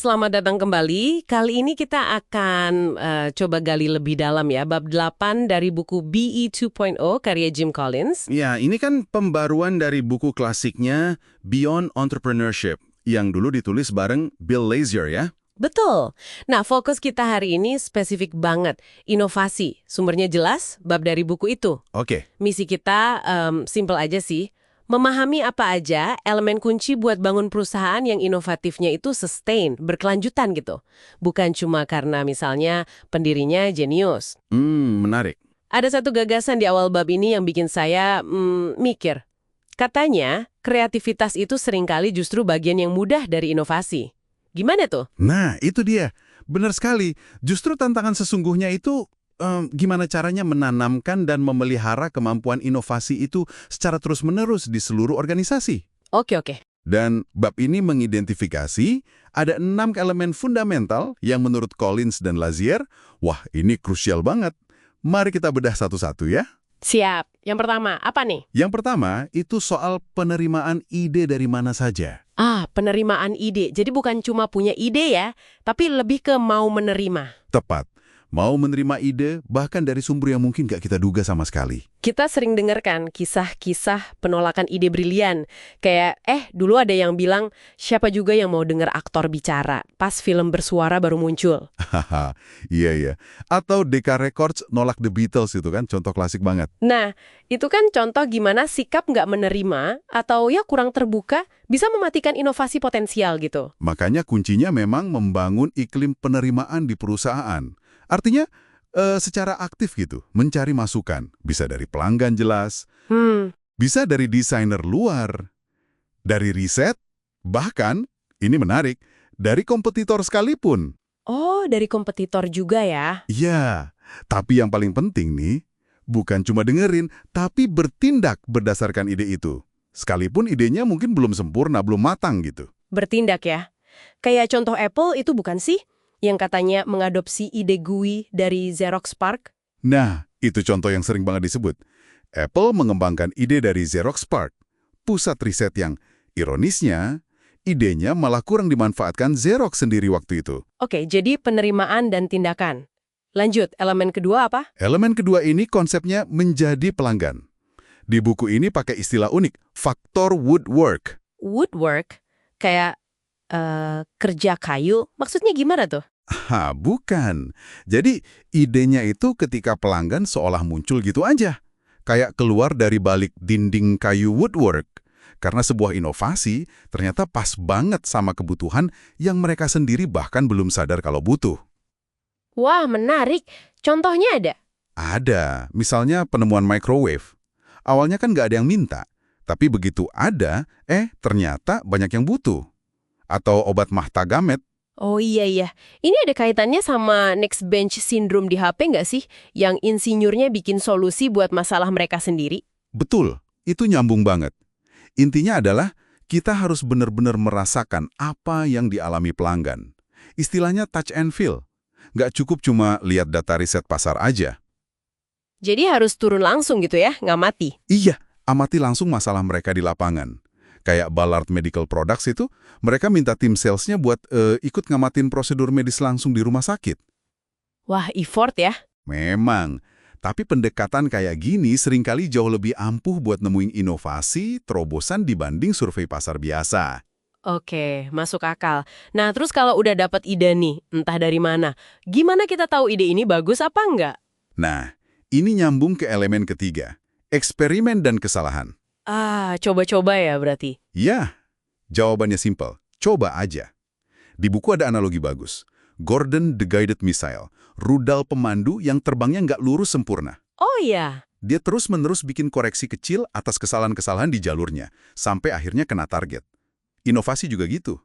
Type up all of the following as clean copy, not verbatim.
Selamat datang kembali. Kali ini kita akan coba gali lebih dalam ya, bab 8 dari buku BE 2.0 karya Jim Collins. Ya, ini kan pembaruan dari buku klasiknya Beyond Entrepreneurship yang dulu ditulis bareng Bill Lazier ya. Betul. Nah, fokus kita hari ini spesifik banget. Inovasi. Sumbernya jelas, bab dari buku itu. Oke. Misi kita simple aja sih. Memahami apa aja elemen kunci buat bangun perusahaan yang inovatifnya itu sustain, berkelanjutan gitu. Bukan cuma karena misalnya pendirinya jenius. Menarik. Ada satu gagasan di awal bab ini yang bikin saya mikir. Katanya, kreativitas itu seringkali justru bagian yang mudah dari inovasi. Gimana tuh? Nah, itu dia. Benar sekali. Justru tantangan sesungguhnya itu gimana caranya menanamkan dan memelihara kemampuan inovasi itu secara terus-menerus di seluruh organisasi. Oke. Dan bab ini mengidentifikasi ada 6 elemen fundamental yang menurut Collins dan Lazier, wah ini krusial banget. Mari kita bedah satu-satu ya. Siap. Yang pertama, apa nih? Yang pertama itu soal penerimaan ide dari mana saja. Penerimaan ide. Jadi bukan cuma punya ide ya, tapi lebih ke mau menerima. Tepat. Mau menerima ide bahkan dari sumber yang mungkin gak kita duga sama sekali. Kita sering dengar kan kisah-kisah penolakan ide brilian. Kayak, dulu ada yang bilang, siapa juga yang mau dengar aktor bicara pas film bersuara baru muncul. Haha, iya. Atau Decca Records nolak The Beatles itu kan contoh klasik banget. Nah, itu kan contoh gimana sikap nggak menerima atau ya kurang terbuka bisa mematikan inovasi potensial gitu. Makanya kuncinya memang membangun iklim penerimaan di perusahaan. Artinya, secara aktif gitu, mencari masukan. Bisa dari pelanggan jelas, bisa dari desainer luar, dari riset, bahkan, ini menarik, dari kompetitor sekalipun. Oh, dari kompetitor juga ya? Iya, tapi yang paling penting nih, bukan cuma dengerin, tapi bertindak berdasarkan ide itu. Sekalipun idenya mungkin belum sempurna, belum matang gitu. Bertindak ya? Kayak contoh Apple itu bukan sih? Yang katanya mengadopsi ide GUI dari Xerox PARC? Nah, itu contoh yang sering banget disebut. Apple mengembangkan ide dari Xerox PARC, pusat riset yang, ironisnya, idenya malah kurang dimanfaatkan Xerox sendiri waktu itu. Oke, jadi penerimaan dan tindakan. Lanjut, elemen kedua apa? Elemen kedua ini konsepnya menjadi pelanggan. Di buku ini pakai istilah unik, faktor woodwork. Woodwork? Kayak kerja kayu? Maksudnya gimana tuh? Bukan. Jadi, idenya itu ketika pelanggan seolah muncul gitu aja. Kayak keluar dari balik dinding kayu woodwork. Karena sebuah inovasi ternyata pas banget sama kebutuhan yang mereka sendiri bahkan belum sadar kalau butuh. Wah, menarik. Contohnya ada? Ada. Misalnya penemuan microwave. Awalnya kan nggak ada yang minta. Tapi begitu ada, ternyata banyak yang butuh. Atau obat mah tagamet. Oh iya. Ini ada kaitannya sama next bench syndrome di HP nggak sih? Yang insinyurnya bikin solusi buat masalah mereka sendiri? Betul, itu nyambung banget. Intinya adalah kita harus benar-benar merasakan apa yang dialami pelanggan. Istilahnya touch and feel. Nggak cukup cuma lihat data riset pasar aja. Jadi harus turun langsung gitu ya, ngamati? Iya, amati langsung masalah mereka di lapangan. Kayak Ballard Medical Products itu, mereka minta tim salesnya buat ikut ngamatin prosedur medis langsung di rumah sakit. Wah, effort ya? Memang. Tapi pendekatan kayak gini seringkali jauh lebih ampuh buat nemuin inovasi, terobosan dibanding survei pasar biasa. Oke, masuk akal. Nah, terus kalau udah dapat ide nih, entah dari mana, gimana kita tahu ide ini bagus apa enggak? Nah, ini nyambung ke elemen ketiga, eksperimen dan kesalahan. Coba-coba ya berarti? Ya, jawabannya simpel. Coba aja. Di buku ada analogi bagus. Gordon the Guided Missile, rudal pemandu yang terbangnya nggak lurus sempurna. Oh iya. Dia terus-menerus bikin koreksi kecil atas kesalahan-kesalahan di jalurnya, sampai akhirnya kena target. Inovasi juga gitu.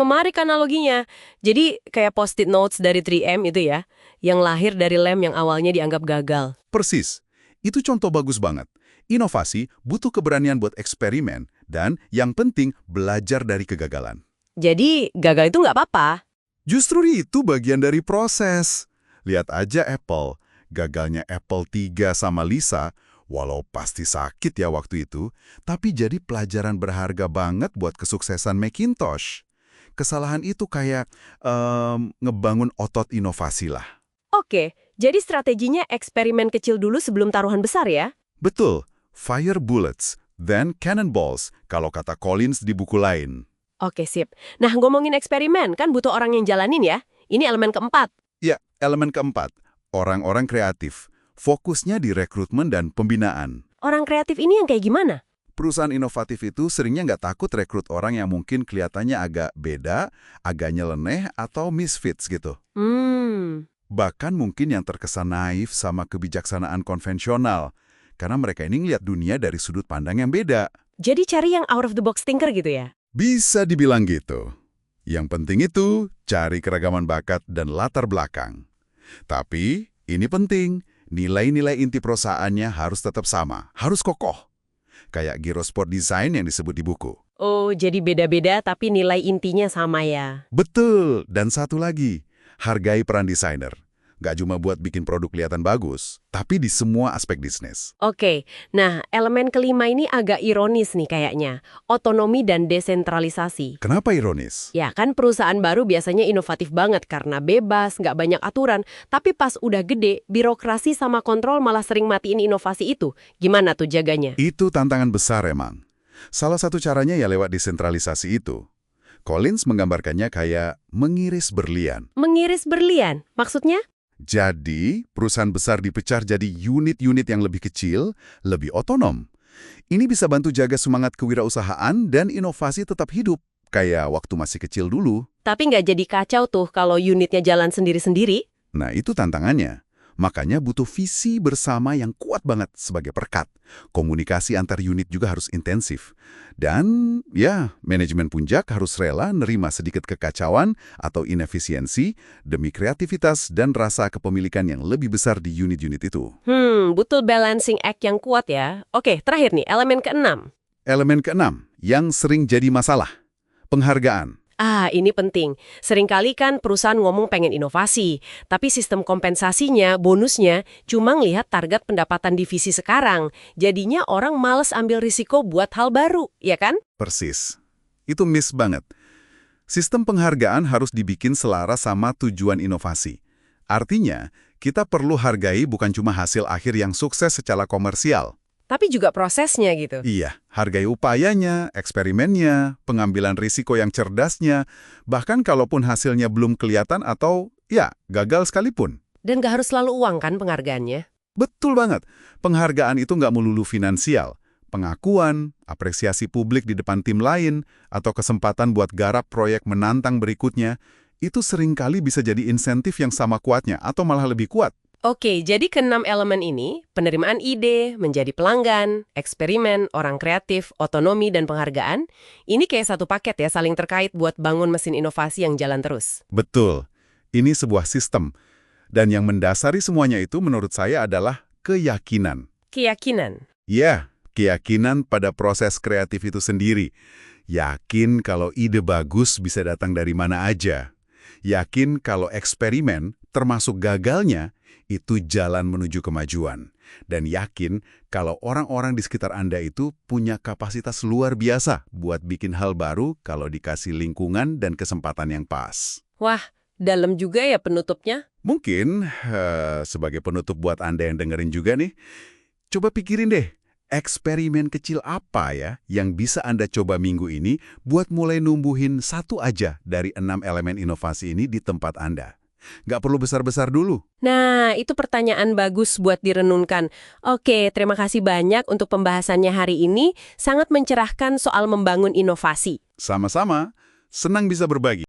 Menarik analoginya. Jadi kayak post-it notes dari 3M itu ya, yang lahir dari lem yang awalnya dianggap gagal. Persis. Itu contoh bagus banget. Inovasi butuh keberanian buat eksperimen, dan yang penting belajar dari kegagalan. Jadi gagal itu nggak apa-apa. Justru itu bagian dari proses. Lihat aja Apple. Gagalnya Apple 3 sama Lisa, walau pasti sakit ya waktu itu, tapi jadi pelajaran berharga banget buat kesuksesan Macintosh. Kesalahan itu kayak ngebangun otot inovasi lah. Oke, jadi strateginya eksperimen kecil dulu sebelum taruhan besar ya? Betul, fire bullets, then cannonballs, kalau kata Collins di buku lain. Oke, sip. Nah, ngomongin eksperimen, kan butuh orang yang jalanin ya? Ini elemen keempat. Ya, elemen keempat, orang-orang kreatif. Fokusnya di rekrutmen dan pembinaan. Orang kreatif ini yang kayak gimana? Perusahaan inovatif itu seringnya nggak takut rekrut orang yang mungkin kelihatannya agak beda, agak nyeleneh, atau misfits gitu. Bahkan mungkin yang terkesan naif sama kebijaksanaan konvensional. Karena mereka ini ngeliat dunia dari sudut pandang yang beda. Jadi cari yang out of the box thinker gitu ya? Bisa dibilang gitu. Yang penting itu cari keragaman bakat dan latar belakang. Tapi ini penting, nilai-nilai inti perusahaannya harus tetap sama, harus kokoh. Kayak Giro Sport Design yang disebut di buku. Oh, jadi beda-beda tapi nilai intinya sama ya? Betul, dan satu lagi, hargai peran desainer. Nggak cuma buat bikin produk kelihatan bagus, tapi di semua aspek bisnis. Oke, nah elemen kelima ini agak ironis nih kayaknya. Otonomi dan desentralisasi. Kenapa ironis? Ya kan perusahaan baru biasanya inovatif banget karena bebas, nggak banyak aturan. Tapi pas udah gede, birokrasi sama kontrol malah sering matiin inovasi itu. Gimana tuh jaganya? Itu tantangan besar emang. Salah satu caranya ya lewat desentralisasi itu. Collins menggambarkannya kayak mengiris berlian. Mengiris berlian? Maksudnya? Jadi, perusahaan besar dipecah jadi unit-unit yang lebih kecil, lebih otonom. Ini bisa bantu jaga semangat kewirausahaan dan inovasi tetap hidup, kayak waktu masih kecil dulu. Tapi nggak jadi kacau tuh kalau unitnya jalan sendiri-sendiri? Nah, itu tantangannya. Makanya butuh visi bersama yang kuat banget sebagai perekat. Komunikasi antar unit juga harus intensif. Dan, ya, manajemen puncak harus rela nerima sedikit kekacauan atau inefisiensi demi kreativitas dan rasa kepemilikan yang lebih besar di unit-unit itu. Butuh balancing act yang kuat ya. Oke, terakhir nih, elemen keenam. Elemen keenam, yang sering jadi masalah. Penghargaan. Ini penting. Seringkali kan perusahaan ngomong pengen inovasi, tapi sistem kompensasinya, bonusnya, cuma ngelihat target pendapatan divisi sekarang. Jadinya orang males ambil risiko buat hal baru, ya kan? Persis. Itu miss banget. Sistem penghargaan harus dibikin selaras sama tujuan inovasi. Artinya, kita perlu hargai bukan cuma hasil akhir yang sukses secara komersial. Tapi juga prosesnya gitu. Iya, hargai upayanya, eksperimennya, pengambilan risiko yang cerdasnya, bahkan kalaupun hasilnya belum kelihatan atau, ya, gagal sekalipun. Dan gak harus selalu uang kan penghargaannya? Betul banget. Penghargaan itu nggak melulu finansial. Pengakuan, apresiasi publik di depan tim lain, atau kesempatan buat garap proyek menantang berikutnya, itu seringkali bisa jadi insentif yang sama kuatnya atau malah lebih kuat. Oke, jadi keenam elemen ini, penerimaan ide, menjadi pelanggan, eksperimen, orang kreatif, otonomi, dan penghargaan, ini kayak satu paket ya, saling terkait buat bangun mesin inovasi yang jalan terus. Betul. Ini sebuah sistem. Dan yang mendasari semuanya itu menurut saya adalah keyakinan. Keyakinan? Ya, keyakinan pada proses kreatif itu sendiri. Yakin kalau ide bagus bisa datang dari mana aja. Yakin kalau eksperimen, termasuk gagalnya, itu jalan menuju kemajuan. Dan yakin kalau orang-orang di sekitar Anda itu punya kapasitas luar biasa buat bikin hal baru kalau dikasih lingkungan dan kesempatan yang pas. Wah, dalam juga ya penutupnya? Mungkin, sebagai penutup buat Anda yang dengerin juga nih, coba pikirin deh, eksperimen kecil apa ya yang bisa Anda coba minggu ini buat mulai numbuhin satu aja dari 6 elemen inovasi ini di tempat Anda. Nggak perlu besar-besar dulu. Nah, itu pertanyaan bagus buat direnungkan. Oke, terima kasih banyak untuk pembahasannya hari ini. Sangat mencerahkan soal membangun inovasi. Sama-sama, senang bisa berbagi.